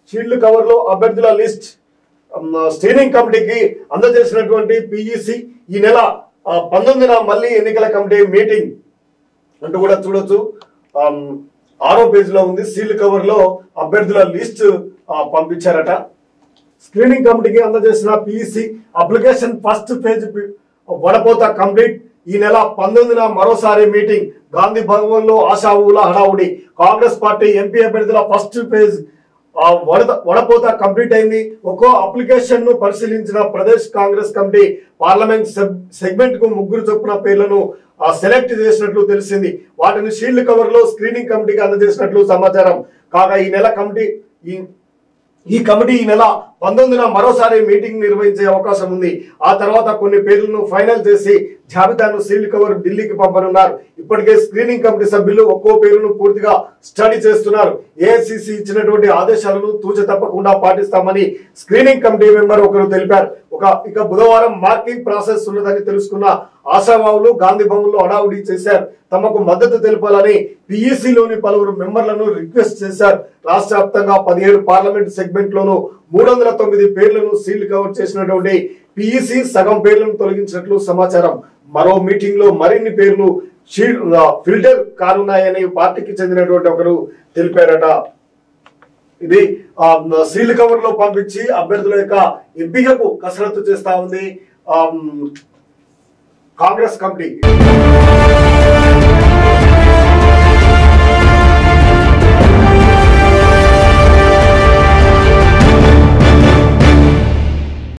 Shield cover లో అభ్యర్థుల list screening కమిటీకి అందజేసినటువంటి పిఈసి ఈ నెల 19న మళ్ళీ ఎన్నికల కమిటీ మీటింగ్ అంటూ కూడా చూడొచ్చు. 6వ పేజీలో ఉంది. సీల్డ్ కవర్ లో అభ్యర్థుల లిస్ట్ పంపించారట. స్క్రీనింగ్ కమిటీకి అందజేసిన పిఈసి అప్లికేషన్ ఫస్ట్ పేజ్ వడపోత కంప్లీట్. ఈ నెల 19న మరోసారి మీటింగ్. గాంధీ భవన్ లో ఆశావుల హడావుడి. కాంగ్రెస్ పార్టీ ఎంపీ అభ్యర్థుల ఫస్ట్ పేజ్ వడపోత కంప్లీట్ అయింది. ఒక్కో అప్లికేషన్ ను పరిశీలించిన Pradesh Congress committee parliament segment కు 3 చొప్పున పేర్లను సెలెక్ట్ చేసినట్లు తెలిసింది. వాటిని షీల్డ్ కవర్ లో స్క్రీనింగ్ కమిటీకి అందజేసినట్లు సమాచారం. కాగా ఈ కమిటీ ఈ నెల 19న మరోసారి మీటింగ్ నిర్వహించే అవకాశం ఉంది. ఆ తర్వాత కొన్ని పేర్లను ఫైనల్ చేసి జాబితాను సీల్డ్ కవర్ ఢిల్లీకి పంపనున్నారు. ఇప్పటికే స్క్రీనింగ్ కమిటీ సభ్యులు ఒక్కో పేరును పూర్తిగా స్టడీ చేస్తున్నారు. ఏఐసిసి ఇచ్చినటువంటి ఆదేశాలను తూచ తప్పకుండా పాటిస్తామని స్క్రీనింగ్ కమిటీ మెంబర్ ఒకరు తెలిపారు. ఇక బుధవారం మార్కింగ్ ప్రాసెస్ ఉన్నదని తెలుసుకున్న ఆశావాహులు గాంధీ భవన్ లో హడావుడి చేశారు. తమకు మద్దతు తెలపాలని పిఈసిలోని పలువురు మెంబర్లను రిక్వెస్ట్ చేశారు. రాష్ట్ర వ్యాప్తంగా 17 పార్లమెంట్ సెగ్మెంట్ లోను 309 పేర్లను సీల్డ్ కవర్ చేసినటువంటి పిఈసి సగం పేర్లను తొలగించినట్లు సమాచారం. మరో మీటింగ్ లో మరిన్ని పేర్లు ఫిల్టర్ కానున్నాయని పార్టీకి చెందినటువంటి ఒకరు తెలిపారట. ఇది సీల్డ్ కవర్ లో పంపించి అభ్యర్థుల యొక్క ఎంపికకు కసరత్తు చేస్తా ఉంది కాంగ్రెస్ కమిటీ.